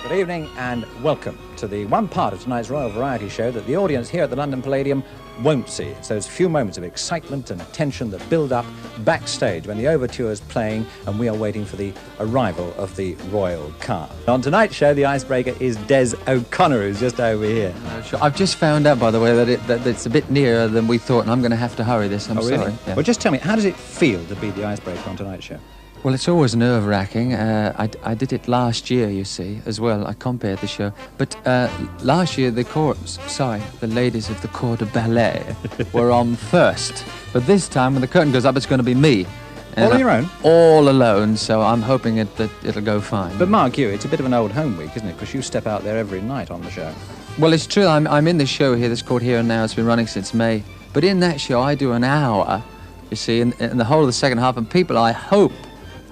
Good evening and welcome to the one part of tonight's Royal Variety Show that the audience here at the London Palladium won't see. It's those few moments of excitement and tension that build up backstage when the overture is playing and we are waiting for the arrival of the royal car. On tonight's show, the icebreaker is Des O'Connor, who's just over here. Sure. I've just found out, by the way, that it's a bit nearer than we thought, and I'm going to have to hurry this. I'm really? sorry. Yeah. Well, just tell me, how does it feel to be the icebreaker on tonight's show? Well, it's always nerve-wracking. I did it last year, you see, as well. I compared the show. But last year, the ladies of the Corps de Ballet were on first. But this time, when the curtain goes up, it's going to be me. All on your own? All alone, so I'm hoping that it'll go fine. But Mark, it's a bit of an old home week, isn't it? Because you step out there every night on the show. Well, it's true. I'm in this show here that's called Here and Now. It's been running since May. But in that show, I do an hour, you see, in the whole of the second half, and people, I hope,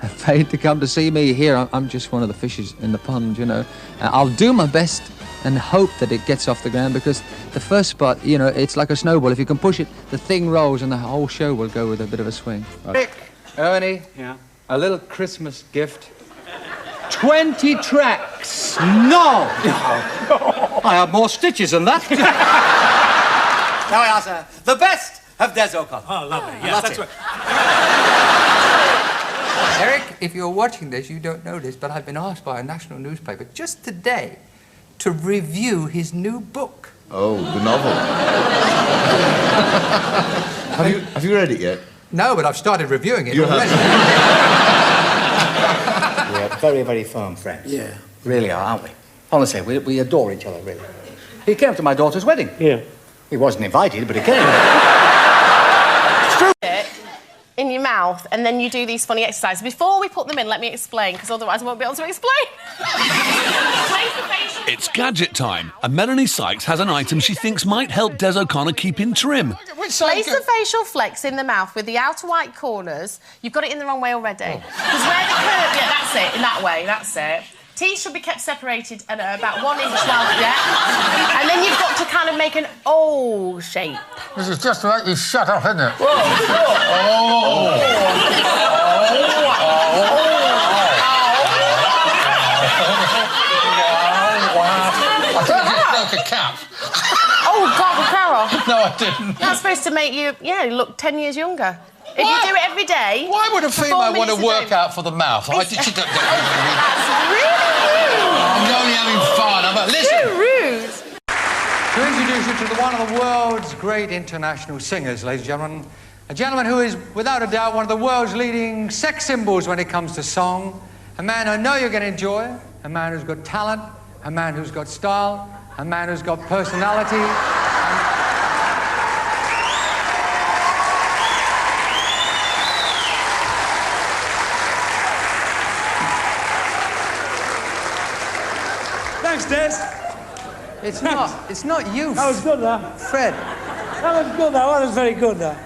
have paid to come to see me here. I'm just one of the fishes in the pond, you know. I'll do my best and hope that it gets off the ground, because the first spot, you know, it's like a snowball. If you can push it, the thing rolls and the whole show will go with a bit of a swing. Rick, Ernie, yeah, a little Christmas gift. 20 tracks. No! I have more stitches than that. Now I answer the best of Des O'Connor. Oh, lovely. Yes, that's right. Eric, if you're watching this, you don't know this, but I've been asked by a national newspaper just today to review his new book. Oh, the novel. have you read it yet? No, but I've started reviewing it already. We're very, very firm friends. Yeah. Really are, aren't we? Honestly, we adore each other, really. He came to my daughter's wedding. Yeah. He wasn't invited, but he came. It in your mouth, and then you do these funny exercises. Before we put them in, let me explain, because otherwise I won't be able to explain. It's gadget time, and Melanie Sykes has an item she thinks might help Des O'Connor keep in trim. Place the facial flex in the mouth with the outer white corners. You've got it in the wrong way already. Because where the curve... Yeah, that's it, in that way, that's it. Teeth should be kept separated at about 1 inch wide, yeah? And then you've got to kind of make an O shape. This is just like you shut up, isn't it? I think you broke a cap. Oh, God, Carol. No, I didn't. That's supposed to make you, look 10 years younger. If you do it every day... Why would a female want to work out for the mouth? That's really I'm only having fun. Listen. too rude. To introduce you to one of the world's great international singers, ladies and gentlemen. A gentleman who is, without a doubt, one of the world's leading sex symbols when it comes to song. A man I know you're going to enjoy. A man who's got talent. A man who's got style. A man who's got personality. Thanks, Des. It's not you. That was good, that. Fred. That was good, that was very good, that.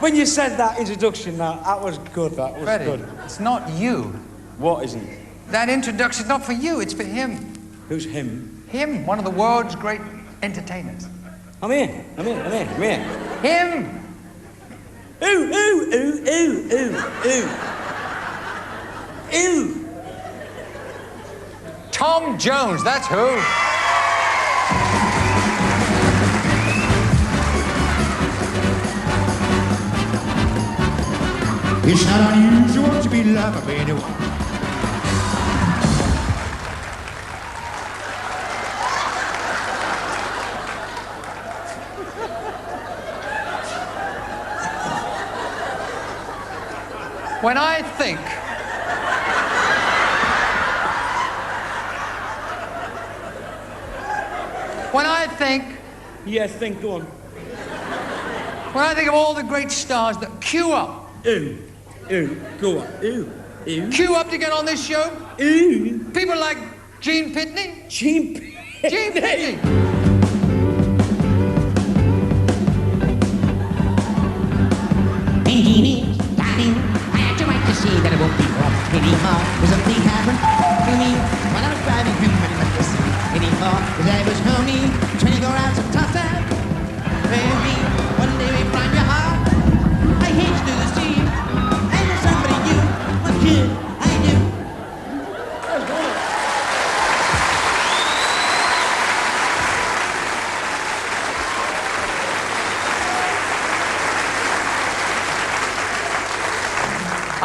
When you said that introduction, that was good, that was Freddie, good. it's not you. What isn't? That introduction's not for you, it's for him. Who's him? Him, one of the world's great entertainers. I'm here. Him! Ooh. Tom Jones, that's who. It's not unusual to be loved by anyone. When I think... Yes, think, go on. When I think of all the great stars that queue up... Ooh, go on. Ooh. Queue up to get on this show? Ooh. People like Gene Pitney? Gene Pitney! Darling, I had to wait to see that it won't be wrong anymore. There's something happened to me while I was driving home and not this anymore. Cause I was homie, 24 hours of tough time. Baby, one day we find your heart. I hate to do the sea. I know somebody new. What could I do?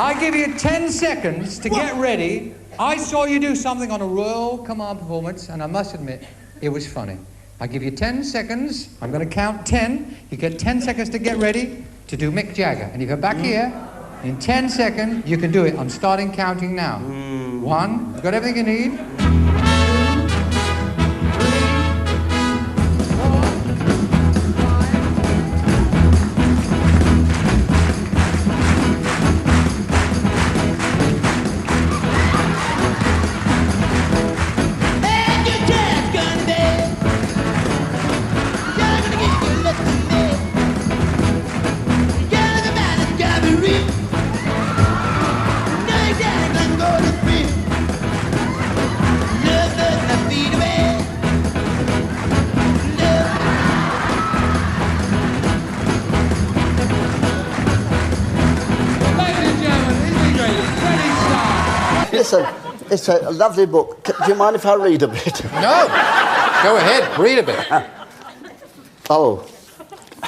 I give you 10 seconds to get ready. I saw you do something on a Royal Command performance, and I must admit, it was funny. I give you 10 seconds. I'm going to count 10. You get 10 seconds to get ready to do Mick Jagger. And if you're back here, in 10 seconds, you can do it. I'm starting counting now. 1, you've got everything you need. 2, 3, It's a lovely book. Do you mind if I read a bit? No. Go ahead, read a bit. Oh. Do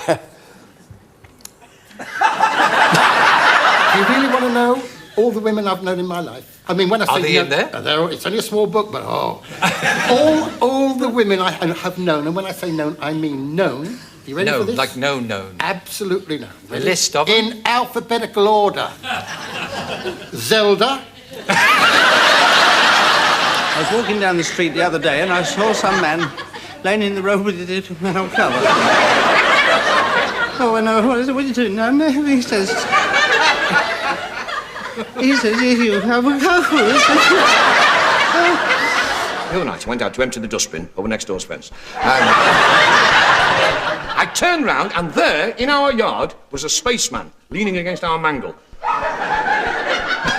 you really want to know all the women I've known in my life? I mean, when I say... Are they in there? It's only a small book, but all the women I have known, and when I say known, I mean known. You ready for this? Like known. Absolutely known. A list of them? In alphabetical order. Zelda. I was walking down the street the other day and I saw some man laying in the road with his little cover. Oh, no, what are you doing? No, he says... you have a cover. The other night I went out to empty the dustbin over next door's fence. I turned round and there, in our yard, was a spaceman leaning against our mangle.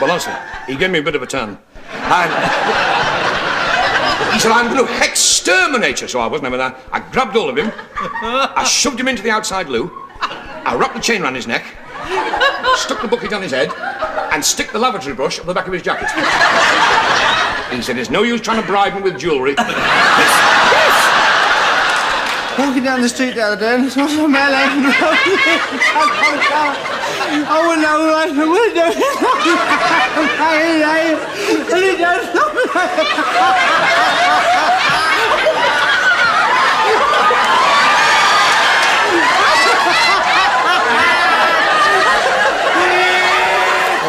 Well, honestly, he gave me a bit of a turn. He said, I'm going to exterminate you. So I wasn't having that. I grabbed hold of him. I shoved him into the outside loo. I wrapped the chain around his neck. Stuck the bucket on his head. And stick the lavatory brush up the back of his jacket. He said, there's no use trying to bribe me with jewellery. Walking down the street the other day and I saw some man laying in the road. Oh, no, what are you doing?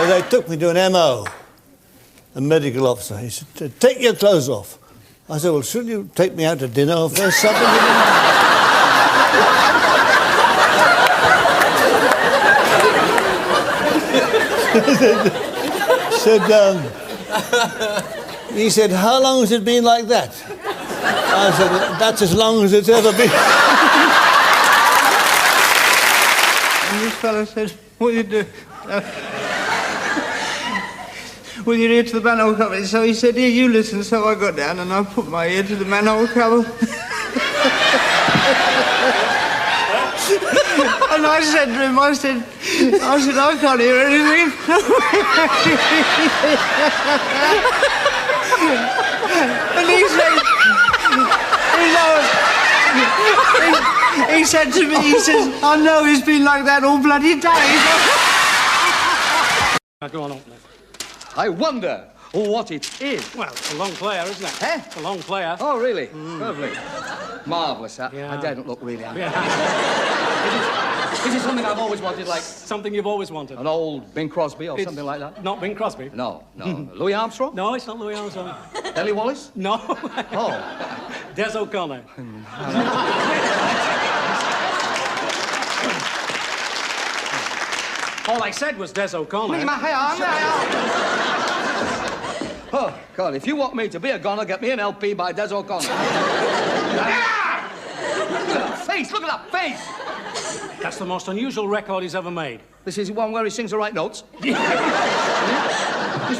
They took me to an MO, a medical officer. He said, take your clothes off. I said, well, shouldn't you take me out to dinner or first supper? He said, how long has it been like that? I said, well, that's as long as it's ever been. And this fellow said, what do you do? With your ear to the manhole cover. So he said, here, you listen. So I got down and I put my ear to the manhole cover. And I said to him, I said, I can't hear anything. And he said to me, he says, I know it's been like that all bloody day. Go on. I wonder what it is. Well, it's a long player, isn't it? Eh? It's a long player. Oh, really? Lovely. Marvellous, that. Yeah. I daren't look really at it. Yeah. Is it something I've always wanted, like... Something you've always wanted. An old Bing Crosby or something like that? Not Bing Crosby. No. Louis Armstrong? No, it's not Louis Armstrong. Ellie Wallace? No. Oh. Des O'Connor. All I said was Des O'Connor. Oh, God, if you want me to be a goner, get me an LP by Des O'Connor. Face, look at that face! That's the most unusual record he's ever made. This is one where he sings the right notes? Just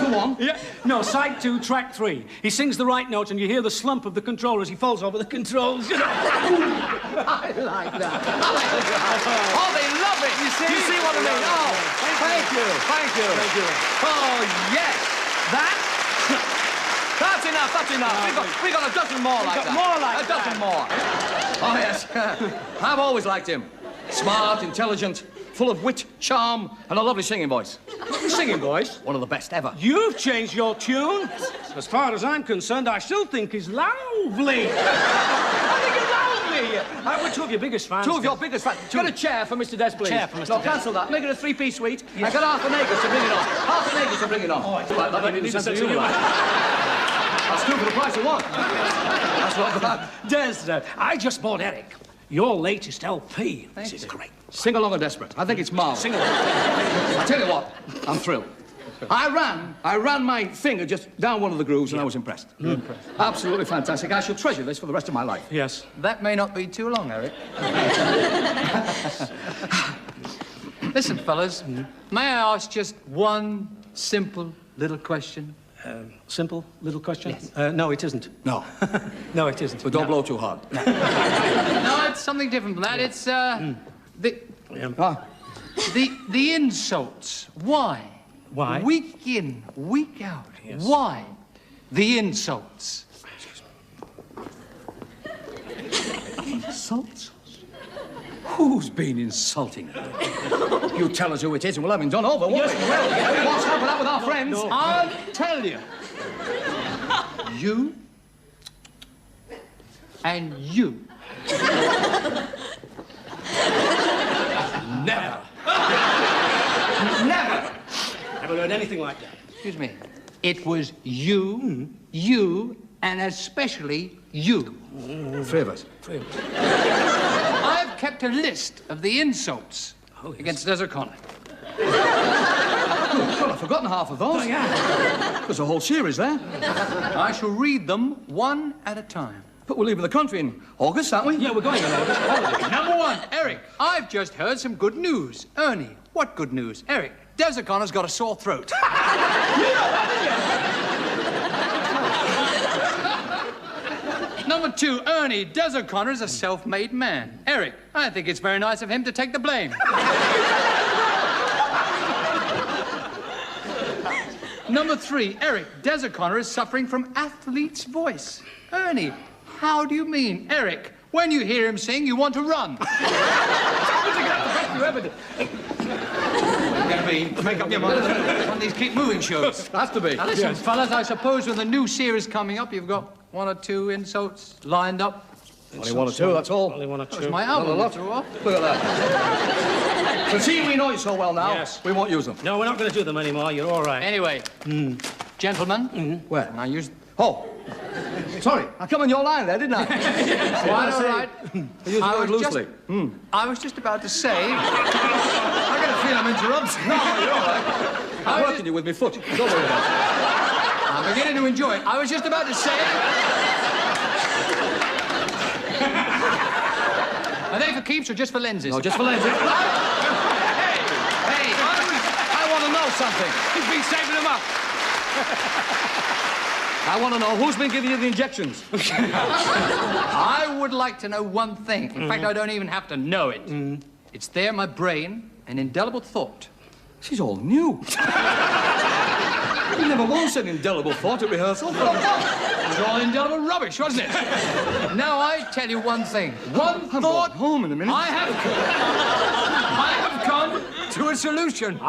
the one? Yeah. No, side 2, track 3. He sings the right note and you hear the slump of the controller as he falls over the controls. I like that. Oh, they love it! You see what I mean? Oh, thank you. Oh, yes. That's enough. We got a dozen more like that. More like a dozen more. Oh, yes. I've always liked him. Smart, intelligent, full of wit, charm, and a lovely singing voice. Singing voice? One of the best ever. You've changed your tune. As far as I'm concerned, I still think he's lovely. I think he's lovely. We're two of your biggest fans. Two of your biggest fans. Get a chair for Mr. Des, please. Chair for Mr. No, Des. cancel that. Make it a three-piece suite. I got half an acre to bring it on. Half an acre to bring it on. Oh, Right, that need needs a a sense sense of of humour. That's two for the price of one. That's not bad. Des, I just bought Eric your latest LP. This is great. Sing along a desperate. I think it's marvellous. Sing along. I tell you what, I'm thrilled. I ran my finger just down one of the grooves and I was impressed. Absolutely fantastic. I shall treasure this for the rest of my life. Yes. That may not be too long, Eric. Listen, fellas, may I ask just one simple little question? Simple little question? Yes. No, it isn't. No. No, it isn't. But don't blow too hard. No, it's something different from that. It's, the insults. Why? Why? Week in, week out. Yes. Why? The insults. Insults? Who's been insulting her? You tell us who it is and we'll have him done over, won't we? Yes, we will. What's happened out with our friends? No. I'll tell you. You and you. Never. Never heard anything like that. Excuse me. It was you, you, and especially you. Three of us. I've kept a list of the insults against Des O'Connor. Well, I've forgotten half of those. Oh, yeah. There's a whole series there. I shall read them one at a time. But we're leaving the country in August, aren't we? Yeah, we're going in August. Number one, Eric. I've just heard some good news. Ernie, what good news? Eric, Des O'Connor's got a sore throat. Number two, Ernie, Des O'Connor is a self-made man. Eric, I think it's very nice of him to take the blame. Number three, Eric, Des O'Connor is suffering from athlete's voice. Ernie, how do you mean? Eric, when you hear him sing, you want to run. Make up your mind. One of these keep moving shows. Has to be. Now listen, fellas, I suppose with the new series coming up, you've got one or two insults lined up. Only one or two, that's all. Only one or two. That's my album. Not a lot. Look at that. The team we know you so well now, Yes. we won't use them. No, we're not going to do them anymore. You're all right. Anyway, gentlemen, Where? I used... Oh. Sorry, I come on your line there, didn't I? Quite all right. I used the word loosely. I was just about to say... I get a feel I'm interrupting. No, you're all right. I'm working you with my foot. Don't worry about it. I'm beginning to enjoy it. I was just about to say... Are they for keeps or just for lenses? No, just for lenses. Hey! I want to know something. He's been saving them up. I want to know who's been giving you the injections. I would like to know one thing. In fact, I don't even have to know it. It's there in my brain, an indelible thought. She's all new. You never once said indelible thought at rehearsal. It was all indelible rubbish, wasn't it? Now, I tell you one thing. One thought... home in a minute. I have come to a solution.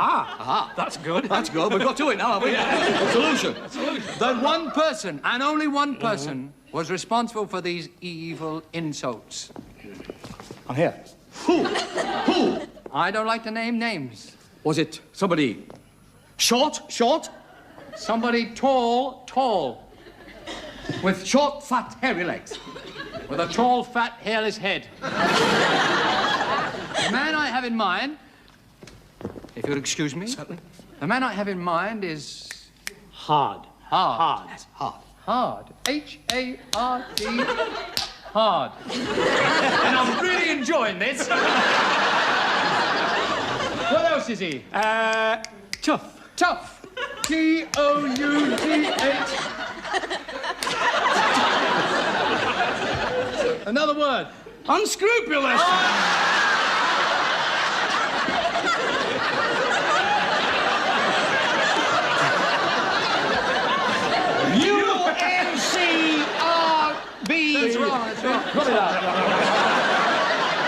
That's good. That's good. We've got to it now, haven't we? Solution. That one person, and only one person, was responsible for these evil insults. I'm here. Who? I don't like to name names. Was it somebody short? Somebody tall. With short, fat, hairy legs. With a tall, fat, hairless head. The man I have in mind, if you'll excuse me. Certainly. The man I have in mind is... Hard. Hard. H-A-R-D. Hard. And I'm really enjoying this. What else is he? Tough. T-O-U-G-H. Another word. Unscrupulous. U-N-C-R-B. That's wrong.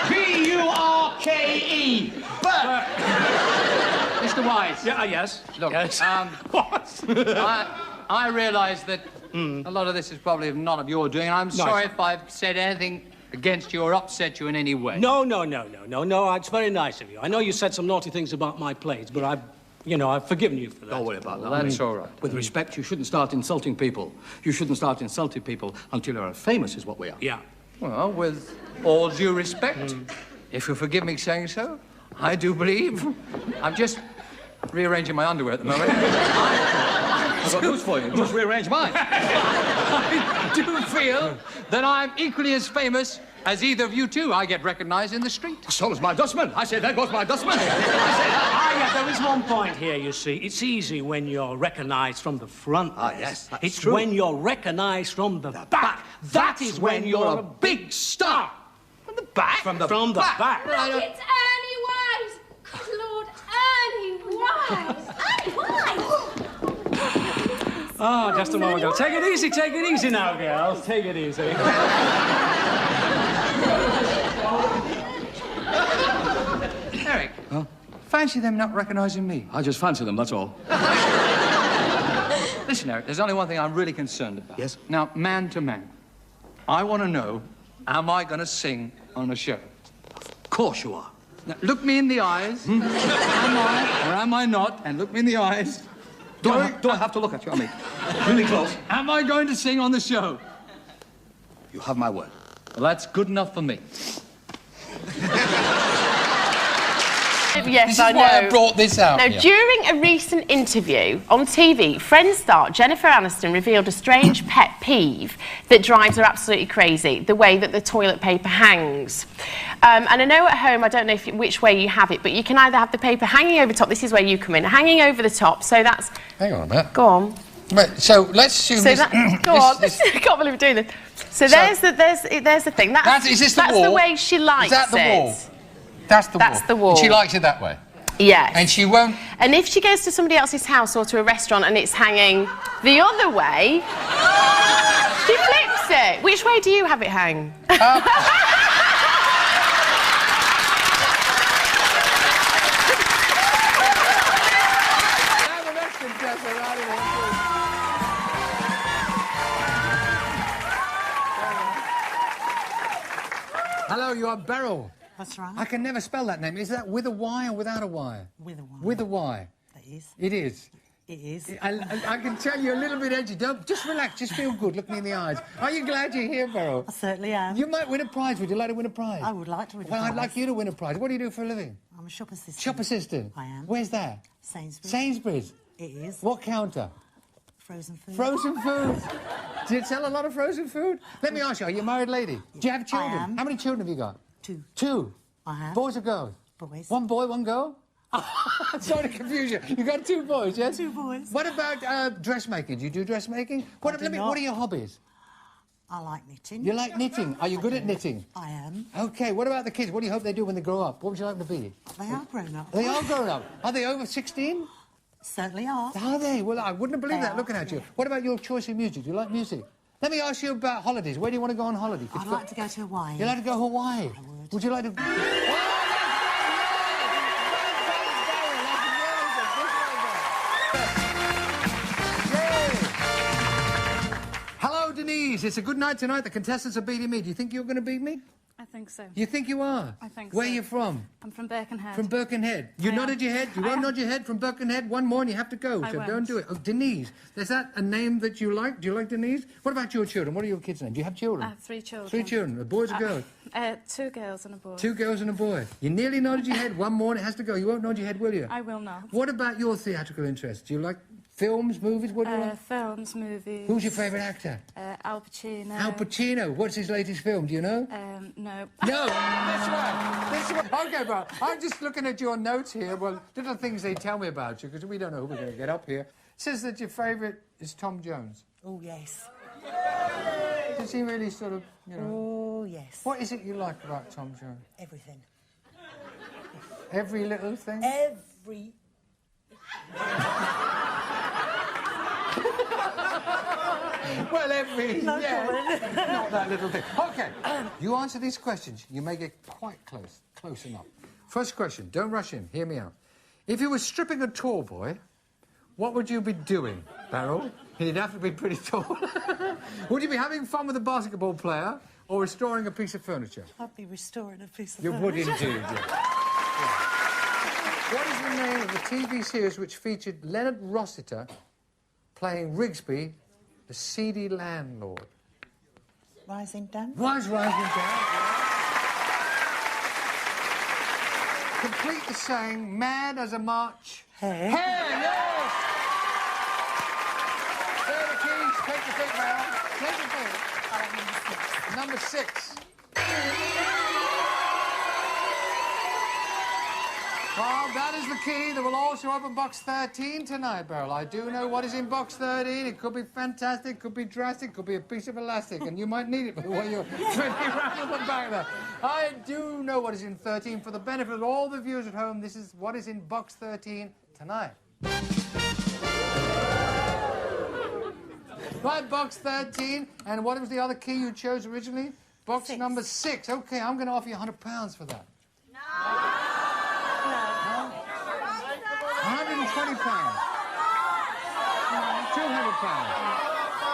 B-U-R-K-E. But Yes. Yeah, yes. Look, yes. What? I realise that a lot of this is probably none of your doing, and I'm sorry if I've said anything against you or upset you in any way. No. It's very nice of you. I know you said some naughty things about my plays, but I've forgiven you for that. Don't worry about that. Well, That's all right. With respect, you shouldn't start insulting people. You shouldn't start insulting people until you're famous, is what we are. Yeah. Well, with all due respect, if you forgive me saying so, I do believe. I'm just rearranging my underwear at the moment. I've got news for you. Just rearrange mine. I do feel that I'm equally as famous as either of you two. I get recognised in the street. So does my dustman. I say, there goes my dustman. Yeah, there is one point here, you see. It's easy when you're recognised from the front. Yes, that's it's true. when you're recognised from the back. That is when you're a big star. From the back? From the back. Look, it's Ernie Wise. Good Lord, Ernie Wise. Ernie Wise. Oh, just a moment ago. Take it easy now, girls. Take it easy. Eric, fancy them not recognising me? I just fancy them, that's all. Listen, Eric, there's only one thing I'm really concerned about. Yes? Now, man to man, I want to know, am I going to sing on a show? Of course you are. Now, look me in the eyes. Am I or am I not? And look me in the eyes. Do I have to look at you? I mean, really close. Am I going to sing on the show? You have my word. Well, that's good enough for me. Yes, This is I know. why I brought this out. Now, here. during a recent interview on TV, Friends star Jennifer Aniston revealed a strange pet peeve that drives her absolutely crazy, the way that the toilet paper hangs. And I know at home, I don't know which way you have it, but you can either have the paper hanging over top, this is where you come in, hanging over the top, so that's... Hang on a minute. Go on. Right, so let's assume So this... that, go on, I can't believe we're doing this. So there's the thing. Is this the that's wall? the way she likes it. Is that the wall? That's the wall. That's the wall. And she likes it that way? Yes. And she won't... And if she goes to somebody else's house or to a restaurant and it's hanging the other way, she flips it. Which way do you have it hang? Hello, you are Beryl. That's right. I can never spell that name. Is that with a Y or without a Y? With a Y. With a Y. It is. It is. It is. I can tell you're a little bit edgy. Don't, just relax, just feel good, look me in the eyes. Are you glad you're here, Beryl? I certainly am. You might win a prize. Would you like to win a prize? I would like to win a Well, prize. I'd like you to win a prize. What do you do for a living? I'm a shop assistant. Shop assistant? I am. Where's that? Sainsbury's. Sainsbury's? It is. What counter? Frozen food. Frozen food. Do you sell a lot of frozen food? Let me ask you, are you a married lady? Do you have children? I am. How many children have you got? 2. 2? I have. Boys or girls? Boys. One boy, one girl? Sorry to confuse you. You got 2 boys, yes? 2 boys. What about dressmaking? Do you do dressmaking? What are your hobbies? I like knitting. You like knitting? Are you good at knitting? I am. Okay, what about the kids? What do you hope they do when they grow up? What would you like them to be? They are grown up. They are grown up. Are they over 16? Certainly are. Are they? Well, I wouldn't believe They that are, looking at you. yeah. What about your choice of music? Do you like music? Let me ask you about holidays. Where do you want to go on holiday? I'd like to go to Hawaii. You'd like to go to Hawaii? I would. Would you like to... Hello, Denise. It's a good night tonight. The contestants are beating me. Do you think you're going to beat me? I think so. You think you are? I think Where so. are you from? I'm from Birkenhead. From Birkenhead. You nodded your head. You won't nod your head from Birkenhead. One more and you have to go. I So won't. don't do it. Oh, Denise. Is that a name that you like? Do you like Denise? What about your children? What are your kids' names? Do you have children? 3 children. 3 children. A boys or girls? 2 girls and a boy. 2 girls and a boy. You nearly nodded your head. One more and it has to go. You won't nod your head, will you? I will not. What about your theatrical interests? Do you like films, movies? What do you like? Films, movies. Who's your favourite actor? Al Pacino. Al Pacino. What's his latest film? Do you know? No. No, that's right. That's right. Okay, but I'm just looking at your notes here. Well, little things they tell me about you, because we don't know who we're going to get up here. It says that your favourite is Tom Jones. Oh, yes. Does he really sort of, you know... Oh, yes. What is it you like about Tom Jones? Everything. Every little thing? Every... Well, every... No yeah, comment. not that little thing. OK, you answer these questions. You may get quite close enough. First question, don't rush in. Hear me out. If you were stripping a tall boy, what would you be doing, Beryl? He'd have to be pretty tall. Would you be having fun with a basketball player or restoring a piece of furniture? I'd be restoring a piece of You would furniture. indeed, yeah. What is the name of the TV series which featured Leonard Rossiter playing Rigsby, the seedy landlord? Rising Damp. Was Rising Damp. Complete the saying, mad as a March. Hare. Hare, yes! There the keys. Take the pick, Meryl. Take the pick. Number 6. Well, that is the key that will also open box 13 tonight, Beryl. I do know what is in box 13. It could be fantastic, could be drastic, could be a piece of elastic, and you might need it for the way you're turning around the back there. I do know what is in 13. For the benefit of all the viewers at home, this is what is in box 13 tonight. Right, box 13. And what was the other key you chose originally? Box number 6. OK, I'm going to offer you £100 for that. No. £120. £200.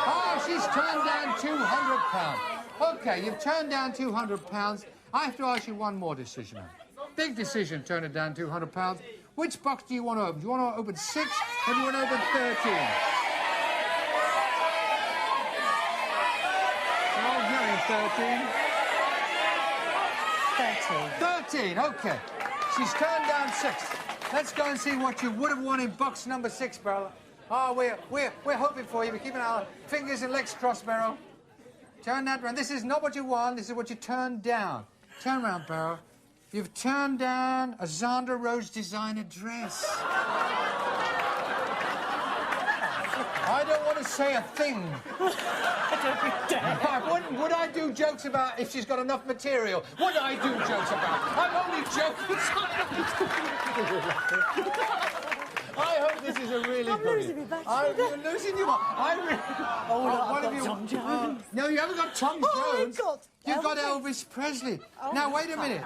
Oh, she's turned down £200. OK, you've turned down £200. I have to ask you one more decision now. Big decision, turn it down £200. Which box do you want to open? Do you want to open 6 or do you want to open 13? 13, OK. She's turned down 6. Let's go and see what you would have won in box number 6, Beryl. Oh, we're hoping for you. We're keeping our fingers and legs crossed, Beryl. Turn that round. This is not what you won. This is what you turned down. Turn round, Beryl. You've turned down a Zandra Rose designer dress. I don't want to say a thing. Would I do jokes about if she's got enough material? Would I do jokes about? I'm only joking. I hope this is a really good one. You're losing your mind. Tom Jones. No, you haven't got Tom Jones. You've got Elvis Presley. Now, wait a minute.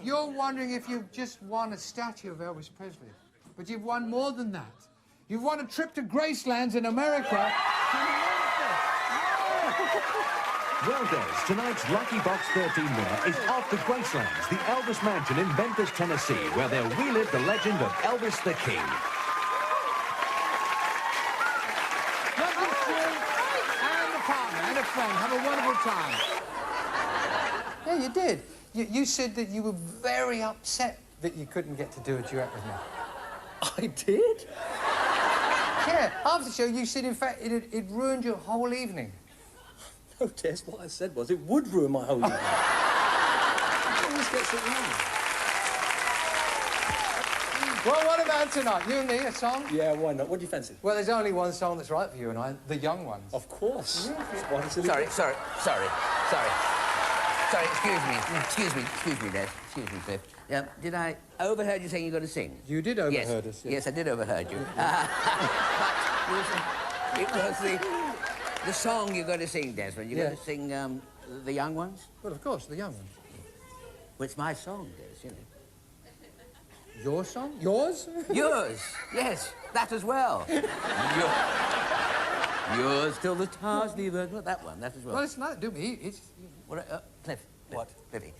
You're wondering if you've just won a statue of Elvis Presley. But you've won more than that. You've won a trip to Gracelands in America. Well, guys, tonight's Lucky Box 13 winner is off to Gracelands, the Elvis Mansion in Memphis, Tennessee, where they'll relive the legend of Elvis the King. Welcome to and a partner and a friend. Have a wonderful time. Yeah, you did. You said that you were very upset that you couldn't get to do a duet with me. I did? Yeah, after the show, you said, in fact, it ruined your whole evening. No, Tess, what I said was it would ruin my whole evening. Always gets it wrong. Well, what about tonight? You and me, a song? Yeah, why not? What do you fancy? Well, there's only one song that's right for you and I, The Young Ones. Of course. Sorry, excuse me, Des. Excuse me, Cliff. Did I overheard you saying you're going to sing? You did overheard us, Yes, I did overheard you. It was the song you're going to sing, Desmond. You're going to sing The Young Ones? Well, of course, The Young Ones. Well, it's my song, Des, you know. Your song? Yours? Yours, yes, that as well. Yours till the stars leave Earth. Not that one, that as well. Well, it's not, do me. It's... Cliff. What? Cliffy.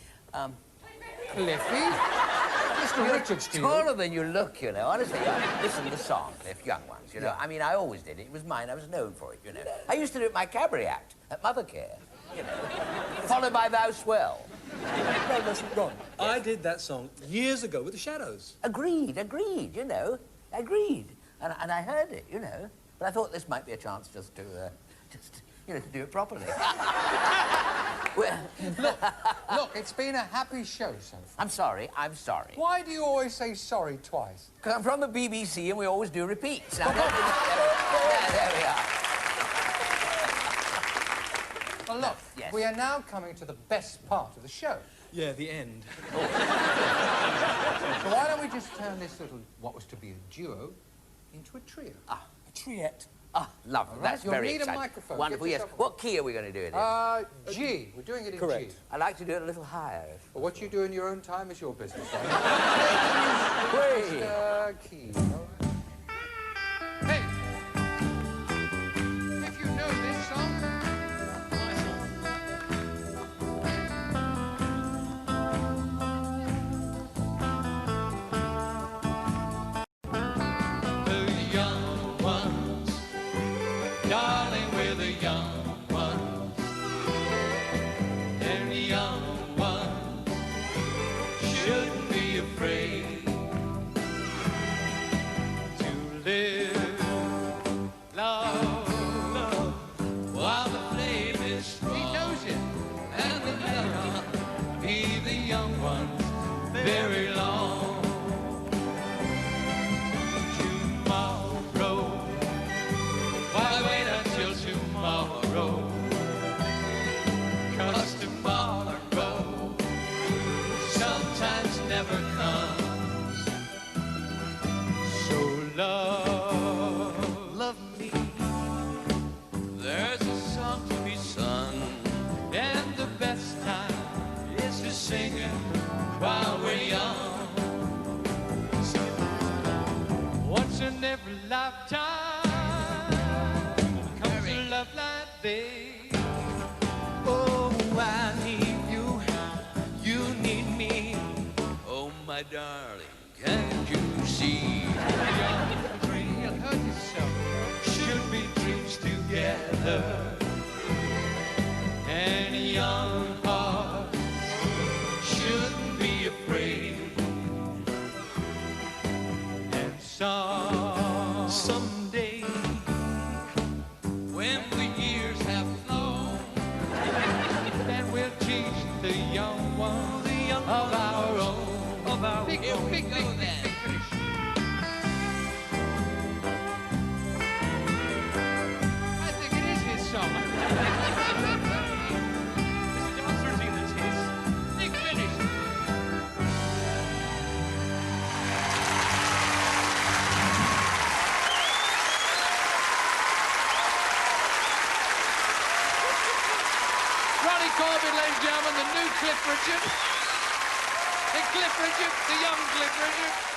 Cliffy? Mr. Richards, to you. Taller than you look, you know. Honestly, listen to the song, Cliff, Young Ones, you know. Yeah. I mean, I always did it. It was mine. I was known for it, you know. I used to do it my cabaret act at Mothercare, you know. Followed by Thou Swell. No, listen, Ron, I did that song years ago with the Shadows. Agreed, you know. Agreed. And I heard it, you know. But I thought this might be a chance just to do it properly. Well, look, it's been a happy show so far. I'm sorry. Why do you always say sorry twice? Because I'm from the BBC and we always do repeats. Now, there we are. Well, look, we are now coming to the best part of the show. Yeah, the end. So why don't we just turn this little, what was to be a duo, into a trio? A triet. Lovely. Right, That's you'll very need exciting. a microphone. Wonderful, yes. What key are we going to do it in? G. We're doing it in Correct. G. I'd like to do it a little higher. Well, what you do in your own time is your business. Wait. key. Hey, if you know this song. The young ones, darling, we're the young ones, and the young ones shouldn't be afraid to live, love, while the flame is strong. He knows it, and the better be the young ones very long. Tomorrow, why wait until tomorrow? 'Cause tomorrow sometimes never comes. So love me. There's a song to be sung, and the best time is to sing it while we're young. Once in every lifetime comes a love like this. Oh, I need you, you need me. Oh, my darling, can't you see? Young dream, you'll hurt yourself. Should be dreams together. And young hearts shouldn't be afraid. And someday, when the years have flown, then we'll teach the young ones of our own. Big, big, big, big, big finish. I think it is his song. Mr. Johnson, that's his. Big finish. Ronnie Corbett, ladies and gentlemen, the new Cliff Richard. The Cliff Richard, the young Cliff Richard.